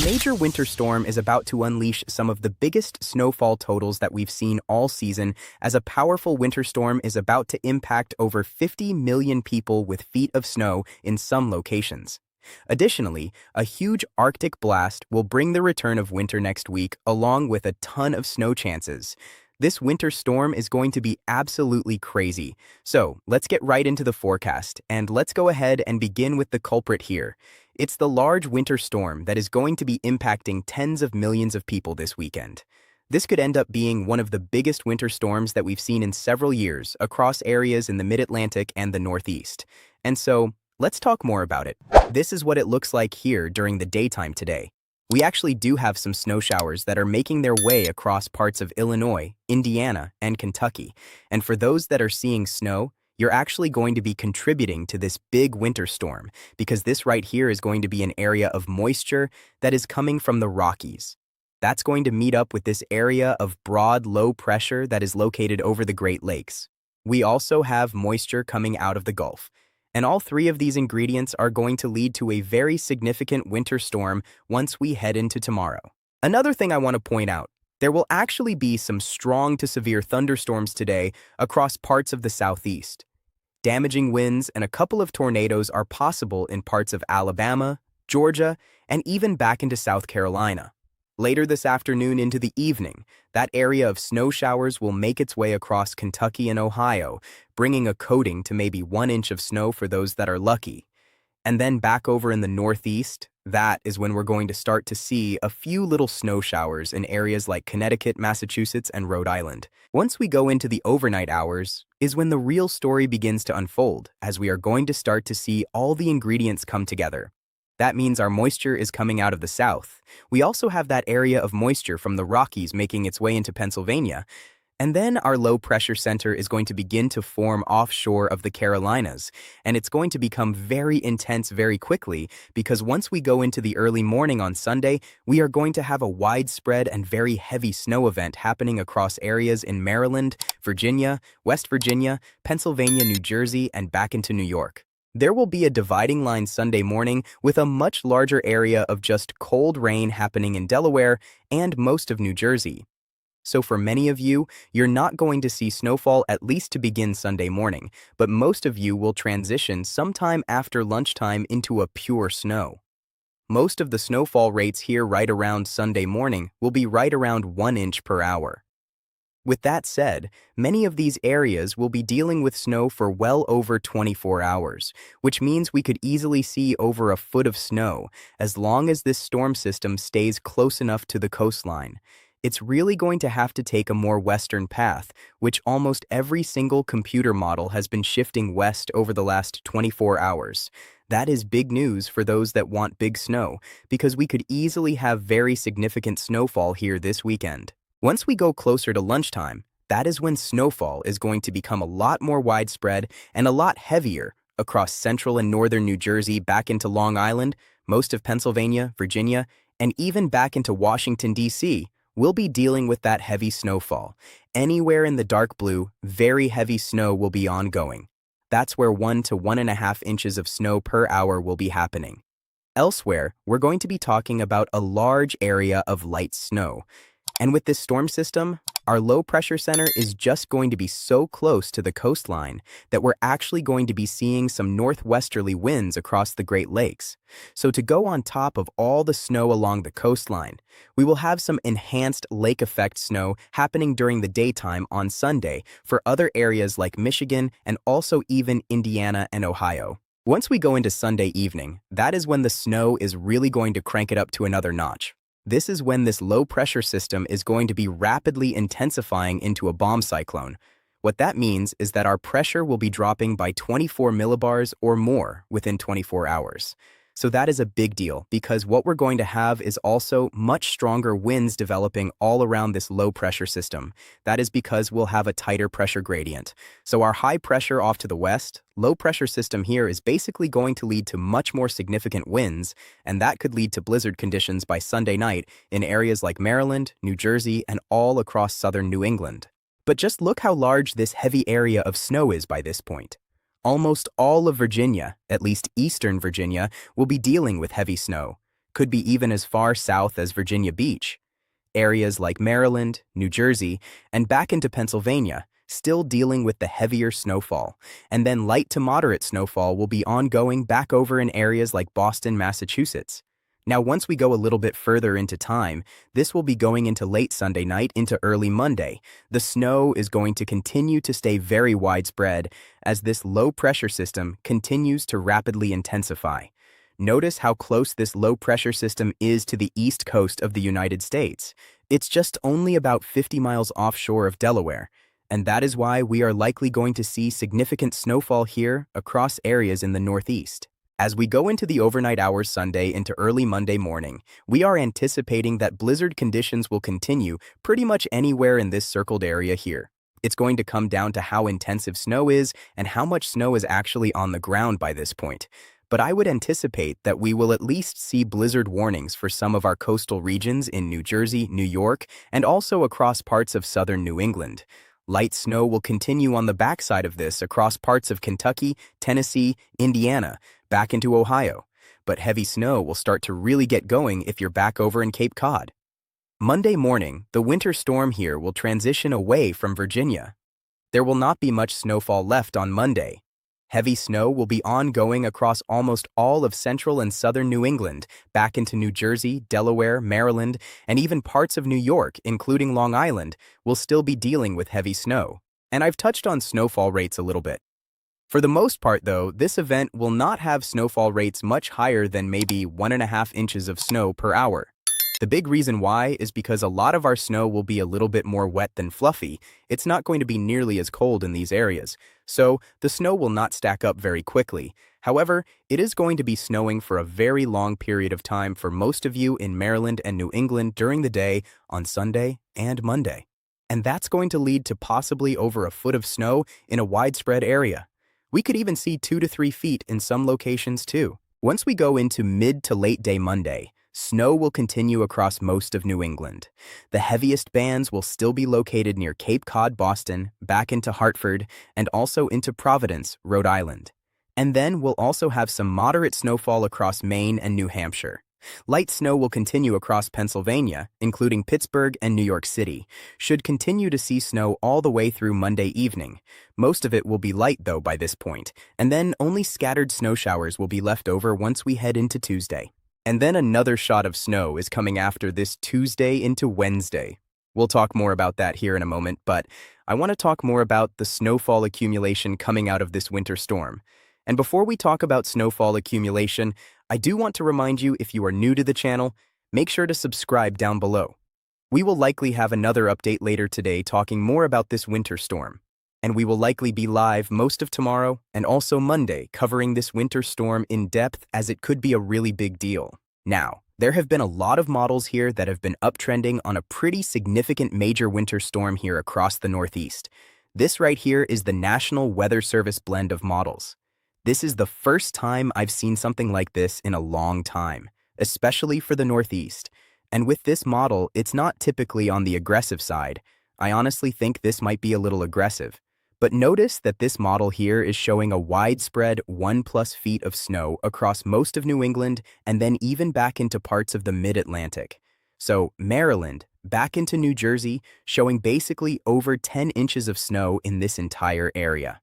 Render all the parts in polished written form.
major winter storm is about to unleash some of the biggest snowfall totals that we've seen all season, as a powerful winter storm is about to impact over 50 million people with feet of snow in some locations. Additionally, a huge Arctic blast will bring the return of winter next week, along with a ton of snow chances. This winter storm is going to be absolutely crazy. So, let's get right into the forecast, and let's go ahead and begin with the culprit here. It's the large winter storm that is going to be impacting tens of millions of people this weekend. This could end up being one of the biggest winter storms that we've seen in several years across areas in the mid-Atlantic and the Northeast. And so, let's talk more about it. This is what it looks like here during the daytime today. We actually do have some snow showers that are making their way across parts of Illinois, Indiana, and Kentucky. And for those that are seeing snow, you're actually going to be contributing to this big winter storm, because this right here is going to be an area of moisture that is coming from the Rockies. That's going to meet up with this area of broad, low pressure that is located over the Great Lakes. We also have moisture coming out of the Gulf. And all three of these ingredients are going to lead to a very significant winter storm once we head into tomorrow. Another thing I want to point out, there will actually be some strong to severe thunderstorms today across parts of the southeast. Damaging winds and a couple of tornadoes are possible in parts of Alabama, Georgia, and even back into South Carolina. Later this afternoon into the evening, that area of snow showers will make its way across Kentucky and Ohio, bringing a coating to maybe 1 inch of snow for those that are lucky. And then back over in the Northeast, that is when we're going to start to see a few little snow showers in areas like Connecticut, Massachusetts, and Rhode Island. Once we go into the overnight hours is when the real story begins to unfold, as we are going to start to see all the ingredients come together. That means our moisture is coming out of the south. We also have that area of moisture from the Rockies making its way into Pennsylvania. And then our low pressure center is going to begin to form offshore of the Carolinas. And it's going to become very intense very quickly, because once we go into the early morning on Sunday, we are going to have a widespread and very heavy snow event happening across areas in Maryland, Virginia, West Virginia, Pennsylvania, New Jersey, and back into New York. There will be a dividing line Sunday morning with a much larger area of just cold rain happening in Delaware and most of New Jersey. So for many of you, you're not going to see snowfall at least to begin Sunday morning, but most of you will transition sometime after lunchtime into a pure snow. Most of the snowfall rates here right around Sunday morning will be right around 1 inch per hour. With that said, many of these areas will be dealing with snow for well over 24 hours, which means we could easily see over a foot of snow as long as this storm system stays close enough to the coastline. It's really going to have to take a more western path, which almost every single computer model has been shifting west over the last 24 hours. That is big news for those that want big snow, because we could easily have very significant snowfall here this weekend. Once we go closer to lunchtime, that is when snowfall is going to become a lot more widespread and a lot heavier across central and northern New Jersey back into Long Island, most of Pennsylvania, Virginia, and even back into Washington, D.C. We'll be dealing with that heavy snowfall. Anywhere in the dark blue, very heavy snow will be ongoing. That's where 1 to 1.5 inches of snow per hour will be happening. Elsewhere, we're going to be talking about a large area of light snow. And with this storm system, our low pressure center is just going to be so close to the coastline that we're actually going to be seeing some northwesterly winds across the Great Lakes. So to go on top of all the snow along the coastline, we will have some enhanced lake effect snow happening during the daytime on Sunday for other areas like Michigan and also even Indiana and Ohio. Once we go into Sunday evening, that is when the snow is really going to crank it up to another notch. This is when this low-pressure system is going to be rapidly intensifying into a bomb cyclone. What that means is that our pressure will be dropping by 24 millibars or more within 24 hours. So that is a big deal, because what we're going to have is also much stronger winds developing all around this low-pressure system. That is because we'll have a tighter pressure gradient. So our high pressure off to the west, low-pressure system here is basically going to lead to much more significant winds, and that could lead to blizzard conditions by Sunday night in areas like Maryland, New Jersey, and all across southern New England. But just look how large this heavy area of snow is by this point. Almost all of Virginia, at least eastern Virginia, will be dealing with heavy snow. could be even as far south as Virginia Beach. Areas like Maryland, New Jersey, and back into Pennsylvania still dealing with the heavier snowfall, and then light to moderate snowfall will be ongoing back over in areas like Boston, Massachusetts. Now, once we go a little bit further into time, this will be going into late Sunday night into early Monday. The snow is going to continue to stay very widespread as this low-pressure system continues to rapidly intensify. Notice how close this low-pressure system is to the east coast of the United States. It's just only about 50 miles offshore of Delaware, and that is why we are likely going to see significant snowfall here across areas in the Northeast. As we go into the overnight hours Sunday into early Monday morning, we are anticipating that blizzard conditions will continue pretty much anywhere in this circled area here. It's going to come down to how intensive snow is and how much snow is actually on the ground by this point. But I would anticipate that we will at least see blizzard warnings for some of our coastal regions in New Jersey, New York, and also across parts of southern New England. Light snow will continue on the backside of this across parts of Kentucky, Tennessee, Indiana, back into Ohio. But heavy snow will start to really get going if you're back over in Cape Cod. Monday morning, the winter storm here will transition away from Virginia. There will not be much snowfall left on Monday. Heavy snow will be ongoing across almost all of central and southern New England, back into New Jersey, Delaware, Maryland, and even parts of New York, including Long Island, will still be dealing with heavy snow. And I've touched on snowfall rates a little bit. For the most part, though, this event will not have snowfall rates much higher than maybe 1.5 inches of snow per hour. The big reason why is because a lot of our snow will be a little bit more wet than fluffy. It's not going to be nearly as cold in these areas, so the snow will not stack up very quickly. However, it is going to be snowing for a very long period of time for most of you in Maryland and New England during the day on Sunday and Monday. And that's going to lead to possibly over a foot of snow in a widespread area. We could even see 2 to 3 feet in some locations too. Once we go into mid to late day Monday, snow will continue across most of New England. The heaviest bands will still be located near Cape Cod, Boston, back into Hartford, and also into Providence, Rhode Island. And then we'll also have some moderate snowfall across Maine and New Hampshire. Light snow will continue across Pennsylvania, including Pittsburgh and New York City. Should continue to see snow all the way through Monday evening. Most of it will be light, though, by this point, and then only scattered snow showers will be left over once we head into Tuesday. And then another shot of snow is coming after this Tuesday into Wednesday. We'll talk more about that here in a moment, but I want to talk more about the snowfall accumulation coming out of this winter storm. And before we talk about snowfall accumulation, I do want to remind you, if you are new to the channel, make sure to subscribe down below. We will likely have another update later today talking more about this winter storm. And we will likely be live most of tomorrow and also Monday covering this winter storm in depth, as it could be a really big deal. Now, there have been a lot of models here that have been uptrending on a pretty significant major winter storm here across the Northeast. This right here is the National Weather Service blend of models. This is the first time I've seen something like this in a long time, especially for the Northeast. And with this model, it's not typically on the aggressive side. I honestly think this might be a little aggressive. But notice that this model here is showing a widespread 1+ feet of snow across most of New England and then even back into parts of the mid-Atlantic. So Maryland, back into New Jersey, showing basically over 10 inches of snow in this entire area.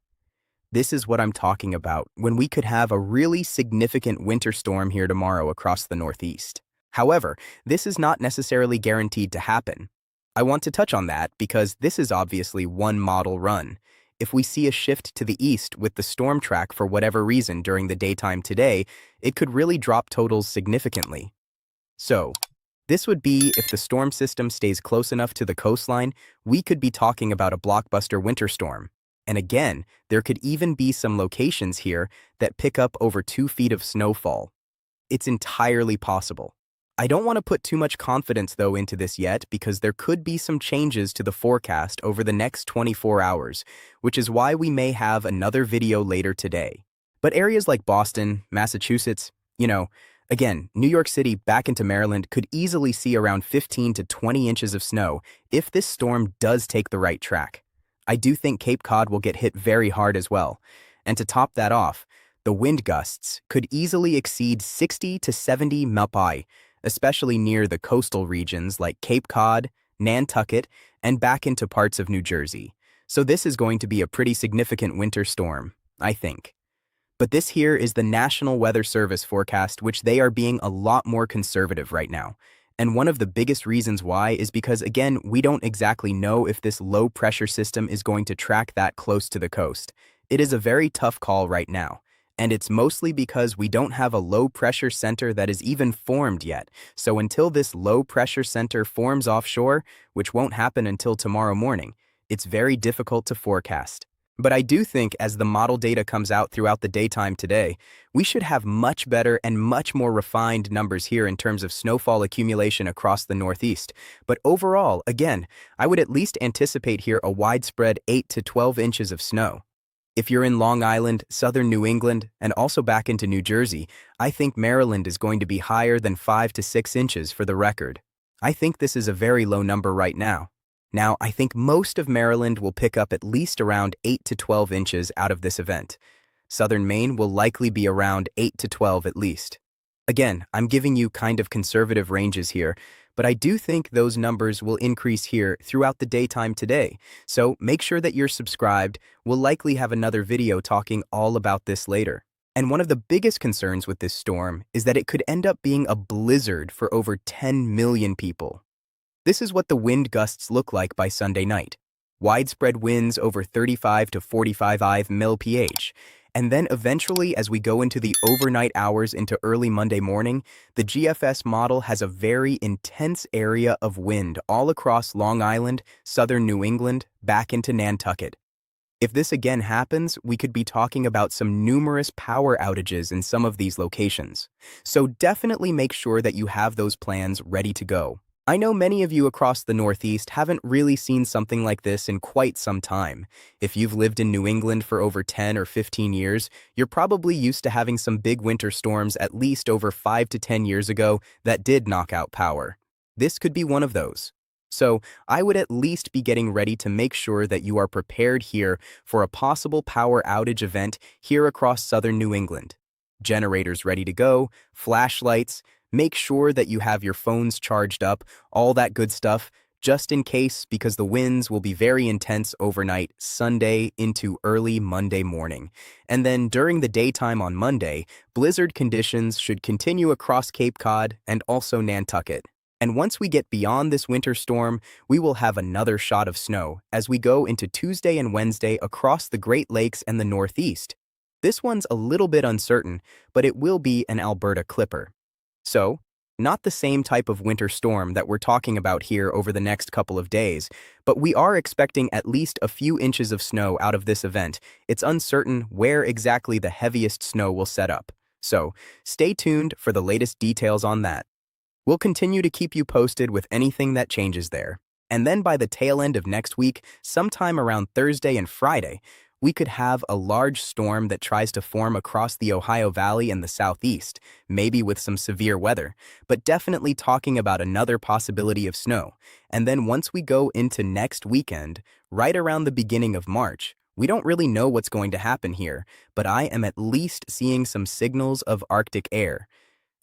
This is what I'm talking about when we could have a really significant winter storm here tomorrow across the Northeast. However, this is not necessarily guaranteed to happen. I want to touch on that because this is obviously one model run. If we see a shift to the east with the storm track for whatever reason during the daytime today, it could really drop totals significantly. So, this would be if the storm system stays close enough to the coastline, we could be talking about a blockbuster winter storm. And again, there could even be some locations here that pick up over 2 feet of snowfall. It's entirely possible. I don't want to put too much confidence, though, into this yet because there could be some changes to the forecast over the next 24 hours, which is why we may have another video later today. But areas like Boston, Massachusetts, again, New York City back into Maryland could easily see around 15 to 20 inches of snow if this storm does take the right track. I do think Cape Cod will get hit very hard as well. And to top that off, The wind gusts could easily exceed 60 to 70 mph, especially near the coastal regions like Cape Cod, Nantucket, and back into parts of New Jersey. So this is going to be a pretty significant winter storm, I think. But this here is the National Weather Service forecast, which they are being a lot more conservative right now. And one of the biggest reasons why is because, again, we don't exactly know if this low pressure system is going to track that close to the coast. It is a very tough call right now. And it's mostly because we don't have a low pressure center that is even formed yet. So until this low pressure center forms offshore, which won't happen until tomorrow morning, it's very difficult to forecast. But I do think as the model data comes out throughout the daytime today, we should have much better and much more refined numbers here in terms of snowfall accumulation across the Northeast. But overall, again, I would at least anticipate here a widespread 8 to 12 inches of snow. If you're in Long Island, southern New England, and also back into New Jersey, I think Maryland is going to be higher than 5 to 6 inches for the record. I think this is a very low number right now. Now, I think most of Maryland will pick up at least around 8 to 12 inches out of this event. Southern Maine will likely be around 8 to 12 at least. Again, I'm giving you kind of conservative ranges here, but I do think those numbers will increase here throughout the daytime today. So make sure that you're subscribed. We'll likely have another video talking all about this later. And one of the biggest concerns with this storm is that it could end up being a blizzard for over 10 million people. This is what the wind gusts look like by Sunday night. Widespread winds over 35 to 45 mph. And then eventually, as we go into the overnight hours into early Monday morning, the GFS model has a very intense area of wind all across Long Island, southern New England, back into Nantucket. If this again happens, we could be talking about some numerous power outages in some of these locations. So definitely make sure that you have those plans ready to go. I know many of you across the Northeast haven't really seen something like this in quite some time. If you've lived in New England for over 10 or 15 years, you're probably used to having some big winter storms at least over 5 to 10 years ago that did knock out power. This could be one of those. So I would at least be getting ready to make sure that you are prepared here for a possible power outage event here across southern New England. Generators ready to go, flashlights. Make sure that you have your phones charged up, all that good stuff, just in case, because the winds will be very intense overnight Sunday into early Monday morning. And then during the daytime on Monday, blizzard conditions should continue across Cape Cod and also Nantucket. And once we get beyond this winter storm, we will have another shot of snow as we go into Tuesday and Wednesday across the Great Lakes and the Northeast. This one's a little bit uncertain, but it will be an Alberta clipper. So, not the same type of winter storm that we're talking about here over the next couple of days, but we are expecting at least a few inches of snow out of this event. It's uncertain where exactly the heaviest snow will set up. So, stay tuned for the latest details on that. We'll continue to keep you posted with anything that changes there. And then by the tail end of next week, sometime around Thursday and Friday, we could have a large storm that tries to form across the Ohio Valley and the Southeast, maybe with some severe weather, but definitely talking about another possibility of snow. And then once we go into next weekend, right around the beginning of March, we don't really know what's going to happen here, but I am at least seeing some signals of Arctic air.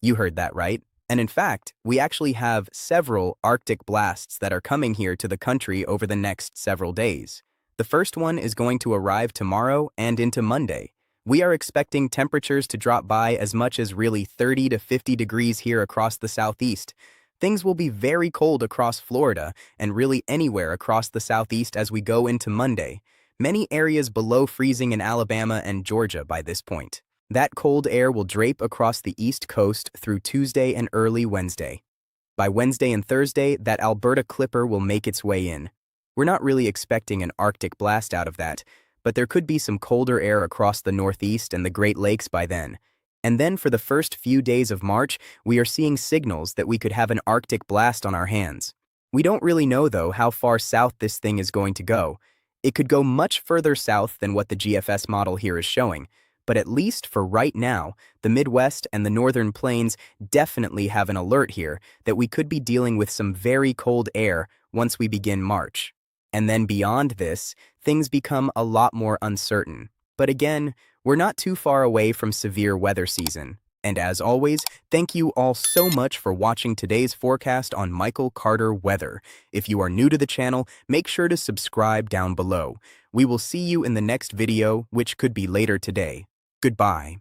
You heard that right. And in fact, we actually have several Arctic blasts that are coming here to the country over the next several days. The first one is going to arrive tomorrow and into Monday. We are expecting temperatures to drop by as much as really 30 to 50 degrees here across the Southeast. Things will be very cold across Florida and really anywhere across the Southeast as we go into Monday. Many areas below freezing in Alabama and Georgia by this point. That cold air will drape across the East Coast through Tuesday and early Wednesday. By Wednesday and Thursday, that Alberta clipper will make its way in. We're not really expecting an Arctic blast out of that, but there could be some colder air across the Northeast and the Great Lakes by then. And then for the first few days of March, we are seeing signals that we could have an Arctic blast on our hands. We don't really know, though, how far south this thing is going to go. It could go much further south than what the GFS model here is showing, but at least for right now, the Midwest and the Northern Plains definitely have an alert here that we could be dealing with some very cold air once we begin March. And then beyond this, things become a lot more uncertain. But again, we're not too far away from severe weather season. And as always, thank you all so much for watching today's forecast on Michael Carter Weather. If you are new to the channel, make sure to subscribe down below. We will see you in the next video, which could be later today. Goodbye.